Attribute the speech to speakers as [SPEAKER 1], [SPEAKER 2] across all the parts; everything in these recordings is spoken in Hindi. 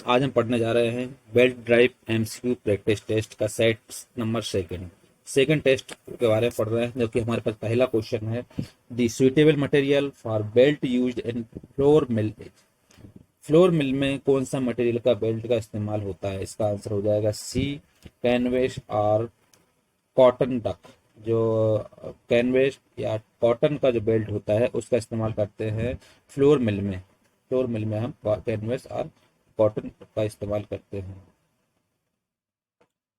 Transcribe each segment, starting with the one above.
[SPEAKER 1] आज हम पढ़ने जा रहे हैं belt drive MCQ practice test का सेट नंबर सेकंड टेस्ट के बारे में पढ़ रहे हैं, जो कि हमारे पास पहला क्वेश्चन है। The suitable material for belt used in flour mill. Flour mill में कौन सा मटेरियल का बेल्ट का इस्तेमाल होता है? इसका आंसर हो जाएगा सी, कैनवेस और कॉटन डक। जो कैनवेस या कॉटन का जो बेल्ट होता है उसका इस्तेमाल करते हैं फ्लोर मिल में। फ्लोर मिल में हम कैनवेस और कॉटन का इस्तेमाल करते हैं।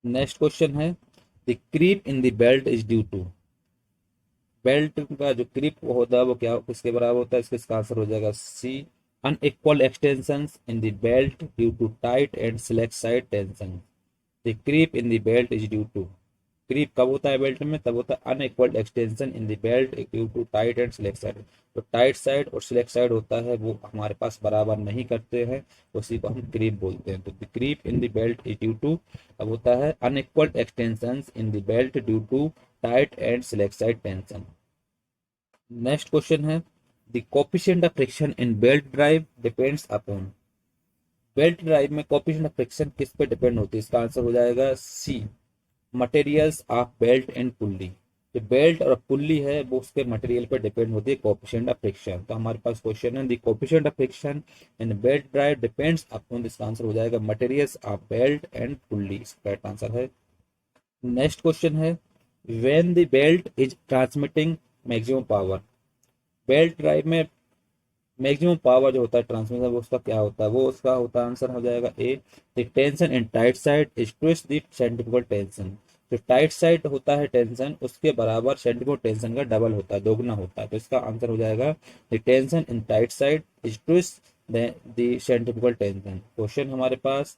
[SPEAKER 1] नेक्स्ट क्वेश्चन है, the creep in the belt is due to. Belt का जो क्रीप होता है वो क्या किसके बराबर होता है? इसका आंसर हो जाएगा C, unequal extensions in the belt due to tight and slack side tension. The creep in the belt is due to. Creep कब होता है बेल्ट में? तब होता है unequal extension in the belt due to tight and slack side. तो टाइट साइड और सिलेक्ट साइड होता है वो हमारे पास बराबर नहीं करते हैं, उसी को हम क्रीप बोलते हैं। तो the creep in the belt is due to अब होता है unequal extension in the belt due to tight and slack side tension. Next question है, the coefficient of friction in belt drive depends upon. Belt drive में कोफिशिएंट ऑफ फ्रिक्शन किस पे डिपेंड होती है? इसका आंसर हो जाएगा C, materials of belt and pulley. जो बेल्ट और पुल्ली है वो उसके मटेरियल पर डिपेंड होती है कोफिशिएंट ऑफ फ्रिक्शन। तो हमारे पास क्वेश्चन है, the coefficient of friction in belt drive depends upon. इसका आंसर हो जाएगा materials of belt and pulley. इसका करेक्ट आंसर है। नेक्स्ट क्वेश्चन है, when the belt is transmitting maximum power. Belt drive में मैक्सिमम पावर जो होता है ट्रांसमिशन वो उसका क्या होता है? वो उसका होता है, आंसर हो जाएगा A, the tension in tight side is twice the centrifugal tension. जो टाइट साइड होता है टेंशन उसके बराबर सेंट्रीफ्यूगल टेंशन का डबल होता है, दोगुना होता है। तो इसका आंसर हो जाएगा the tension in tight side is twice the centrifugal tension. Question हमारे पास,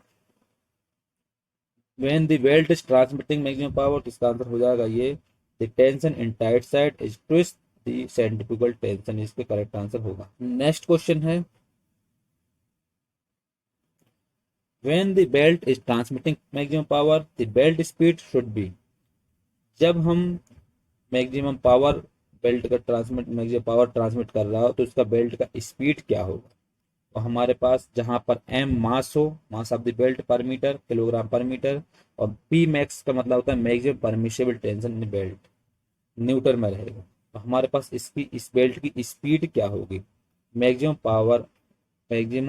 [SPEAKER 1] when the belt is transmitting maximum power, तो इसका आंसर हो जाएगा ये, the tension in tight side is twice the centrifugal tension. इसके करेक्ट आंसर होगा। नेक्स्ट क्वेश्चन है, when the belt is transmitting maximum power the belt speed should be। जब हम मैक्सिमम पावर बेल्ट का ट्रांसमिट मैक्सिमम पावर ट्रांसमिट कर रहा हो तो उसका बेल्ट का स्पीड क्या होगा? तो हमारे पास जहां पर एम मास हो, मास ऑफ द बेल्ट पर मीटर, किलोग्राम पर मीटर, और पी मैक्स का मतलब होता है maximum permissible tension in belt, Newton में रहेगा। तो हमारे पास इसकी इस बेल्ट की स्पीड क्या होगी? मैक्सिमम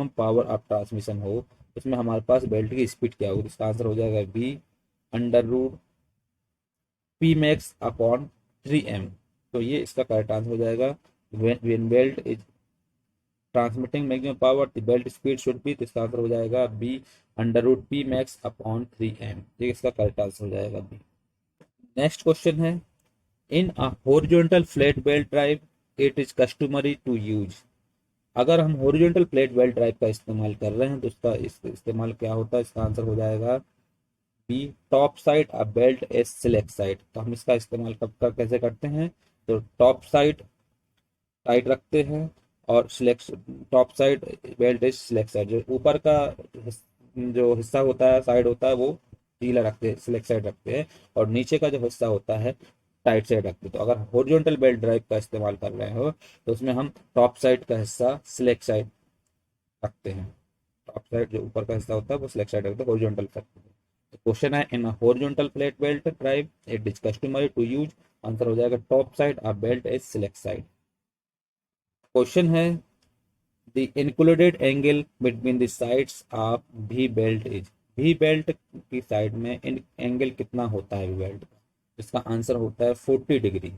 [SPEAKER 1] पावर ऑफ ट्रांसमिशन हो उसमें हमारे पास बेल्ट की स्पीड क्या होगी? इसका आंसर हो जाएगा B, under root P max upon 3m। तो ये इसका करेक्ट आंसर हो जाएगा। When belt is transmitting maximum power the belt speed should be. तो इसका आंसर हो जाएगा B, under root P max upon 3m। ये इसका करेक्ट आंसर हो जाएगा बी। नेक्स्ट क्वेश्चन है, in a horizontal flat belt drive it is customary to use. अगर हम हॉरिजॉन्टल फ्लैट बेल्ट ड्राइव का इस्तेमाल कर रहे हैं तो उसका इस्तेमाल क्या होता है? इसका आंसर हो जाएगा B, top side a belt as slack side. तो हम इसका इस्तेमाल कब का कैसे करते हैं? तो टॉप साइड टाइट रखते हैं और slack top side belt as slack side. जो ऊपर का जो हिस्सा होता है, साइड होता है, वो ढीला रखते हैं, सिलेक्ट साइड रखते हैं, और नीचे का जो हिस्सा होता है टाइट साइड रखते हैं। तो अगर हॉरिजॉन्टल बेल्ट ड्राइव का इस्तेमाल कर रहे हो तो उसमें हम टॉप साइड का हिस्सा सिलेक्ट साइड रखते हैं। टॉप साइड जो ऊपर का हिस्सा होता है वो सिलेक्ट साइड रखते हैं, हॉरिजॉन्टल रखते हैं। तो क्वेश्चन है, in horizontal flat belt drive it is customary to use. Answer हो जाएगा top side of belt is slack side. Question है, the included angle between the sides of V belt is. V belt की साइड में एंगल कितना होता है वी बेल्ट का? इसका आंसर होता है 40 डिग्री।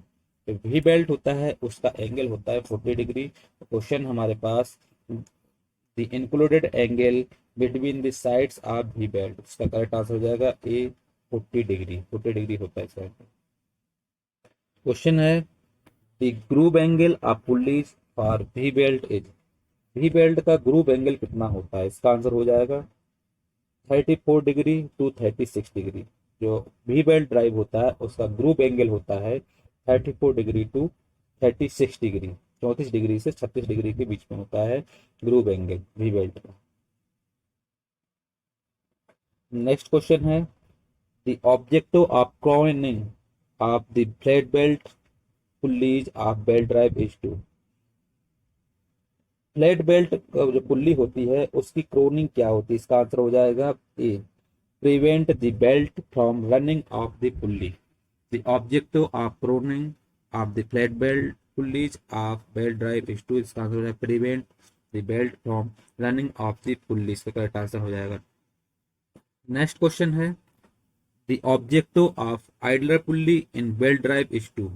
[SPEAKER 1] तो वी बेल्ट होता है उसका एंगल होता है 40 डिग्री। क्वेश्चन हमारे पास, the included angle between the sides of V belt, इसका करेक्ट आंसर हो जाएगा ए, 40 डिग्री। 40 डिग्री होता है इसका। क्वेश्चन है, the groove angle of pulleys for V belt is. V belt का ग्रूव एंगल कितना होता है? इसका आंसर हो जाएगा 34 डिग्री टू 36 डिग्री। जो वी बेल्ट ड्राइव होता है उसका ग्रूव एंगल होता है 34 डिग्री टू 36 डिग्री, 34 डिग्री से 36 डिग्री के बीच में होता है ग्रूव एंगल वी बेल्ट का। नेक्स्ट क्वेश्चन है, the objective of crowning of the flat belt pulleys of belt drive is to. Flat belt जो पुल्ली होती है उसकी क्रोनिंग क्या होती है? इसका आंसर हो जाएगा A, prevent the belt from running off the pulley. The objective of crowning of the flat belt pulleys of belt drive is to, इसका आंसर हो जाएगा prevent the belt from running off the pulley, इसका करेक्ट आंसर हो जाएगा। नेक्स्ट क्वेश्चन है the objective of idler pulley in belt drive is to.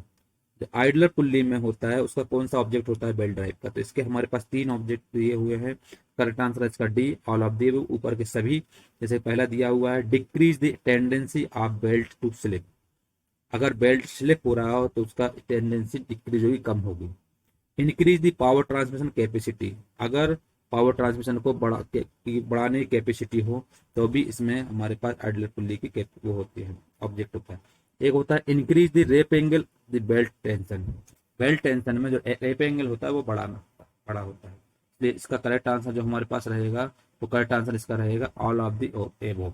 [SPEAKER 1] जो आइडलर पुल्ली में होता है उसका कौन सा ऑब्जेक्ट होता है बेल्ट ड्राइव का? तो इसके हमारे पास तीन ऑब्जेक्ट दिए हुए हैं, करेक्ट आंसर है इसका डी, ऑल ऑफ दी ऊपर के सभी। जैसे पहला दिया हुआ है decrease the tendency of belt to slip, अगर बेल्ट स्लिप हो रहा हो तो उसका टेंडेंसी डिक्रीज होगी, कम होगी। Increase the power transmission capacity, अगर पावर ट्रांसमिशन को बढ़ाने की कैपेसिटी हो तो भी इसमें हमारे पास आइडलर पुल्ली की वो होती है, ऑब्जेक्ट होता है। एक होता है increase the wrap angle the belt tension, belt tension में जो रेप एंगल होता है वो बड़ा होता है, इसलिए इसका करेक्ट आंसर जो हमारे पास रहेगा वो करेक्ट आंसर इसका रहेगा all of the above.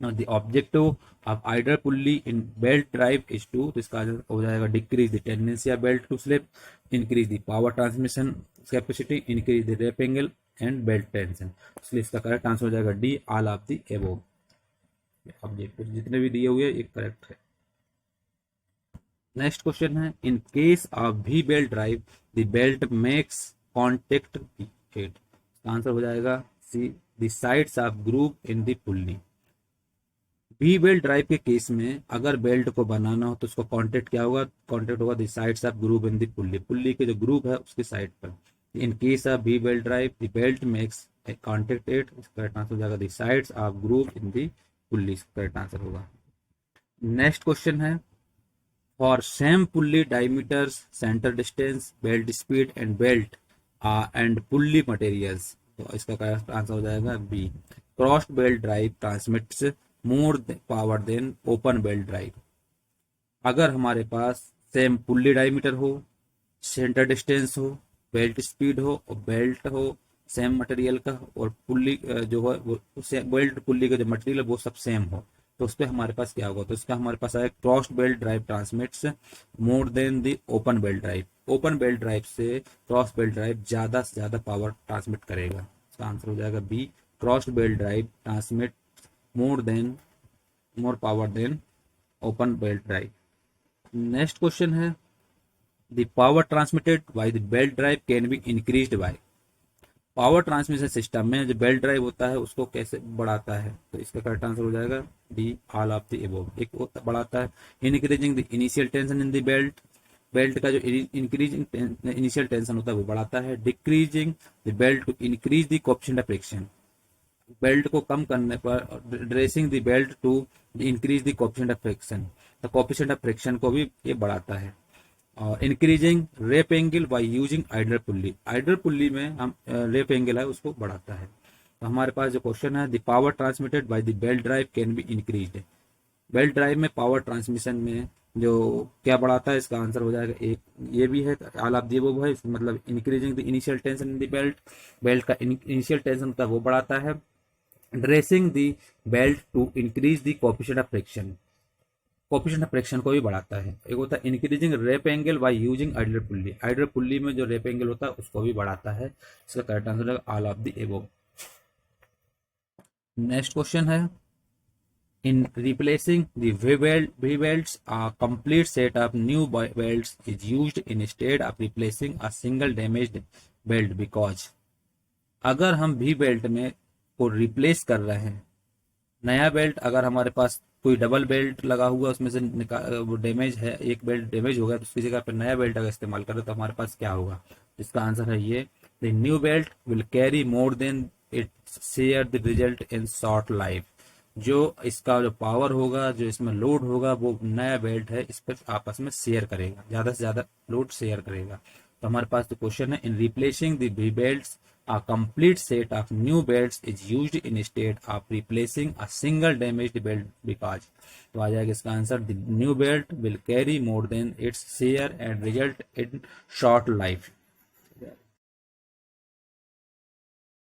[SPEAKER 1] The objective of idler pulley in belt drive is to, तो इसका हो जाएगा decrease the tendency of belt to slip, increase the power transmission capacity, increase the wrap angle and belt tension, इसलिए इसका करेक्ट आंसर हो जाएगा D, all of the above. Objective जितने भी दिए हुए ये करेक्ट है। नेक्स्ट क्वेश्चन है in case of V belt drive the belt makes contact head, answer हो जाएगा C, the sides of groove in the pulley. V belt drive के केस में अगर बेल्ट को बनाना हो तो उसको कॉन्टेक्ट क्या होगा? कॉन्टेक्ट होगा the sides of groove in the pulley, pulley के जो ग्रूव है उसकी साइड पर। इन case of V belt drive the belt makes contact eight, correct answer हो जाएगा the sides of groove in the pulley, correct answer होगा। नेक्स्ट क्वेश्चन है for same pulley diameters centre distance belt speed and belt and pulley materials, तो इसका करेक्ट आंसर हो जाएगा B, crossed belt drive transmits more power than open belt drive. अगर हमारे पास सेम पुल्ली डायमीटर हो, सेंटर डिस्टेंस हो, बेल्ट स्पीड हो और बेल्ट हो सेम मटेरियल का और पुल्ली जो है वो बेल्ट पुल्ली का जो मटेरियल है वो सब सेम हो, तो उस पर हमारे पास क्या होगा? तो इसका हमारे पास आया crossed belt drive transmits more than the open belt drive, open belt drive से क्रॉस बेल्ट ड्राइव ज्यादा से ज्यादा पावर ट्रांसमिट करेगा, इसका आंसर हो जाएगा B, crossed belt drive transmit more power than open belt drive. Next question है the power transmitted by the belt drive can be increased by, power transmission system में जो बेल्ट ड्राइव होता है उसको कैसे बढ़ाता है? तो इसका करेक्ट आंसर हो जाएगा D, all of the above. एक बढ़ाता है increasing the initial tension in the belt, belt का जो इंक्रीजिंग इनिशियल टेंशन होता है वो बढ़ाता है। Decreasing the belt to increase the coefficient of friction, belt को कम करने पर dressing the belt to increase the coefficient of friction, तो कोएफिशिएंट ऑफ फ्रिक्शन को भी ये बढ़ाता है। और increasing wrap angle by using idler pulley, idler pulley में हम रेप एंगल है उसको बढ़ाता है। तो हमारे पास जो क्वेश्चन है the power transmitted by the belt drive can be increased, belt drive में पावर ट्रांसमिशन में जो क्या बढ़ाता है? इसका आंसर हो जाएगा एक, ये भी है ऑल ऑफ द अबव है, मतलब increasing the initial tension in the belt, belt का इनिशियल टेंशन होता है वो बढ़ाता है। Dressing the belt to increase the coefficient of friction, coefficient of friction को भी बढ़ाता है। एक होता है increasing wrap angle by using idler pulley, idler pulley में जो रेप एंगल होता है उसको भी बढ़ाता है, इसका करेक्ट आंसर है all of the above. Next question है in replacing the V belts a complete set of new belts is used instead of replacing a single damaged belt because, अगर हम V बेल्ट में को रिप्लेस कर रहे हैं, नया बेल्ट अगर हमारे पास कोई डबल बेल्ट लगा हुआ उसमें से वो डैमेज है, एक बेल्ट डैमेज हो गया तो उसकी जगह पर नया बेल्ट अगर इस्तेमाल करें तो हमारे पास क्या होगा? इसका आंसर है ये, the new belt will carry more than it share the result in short life, जो इसका जो पावर होगा जो इसमें लोड होगा वो नया बेल्ट है इस पर आपस में शेयर करेगा, ज्यादा से ज्यादा लोड शेयर करेगा। तो हमारे पास तो क्वेश्चन है in replacing the V belts a complete set of new belts is used instead of replacing a single damaged belt because, तो आ जाएगा इसका answer the new belt will carry more than its share and result in short life.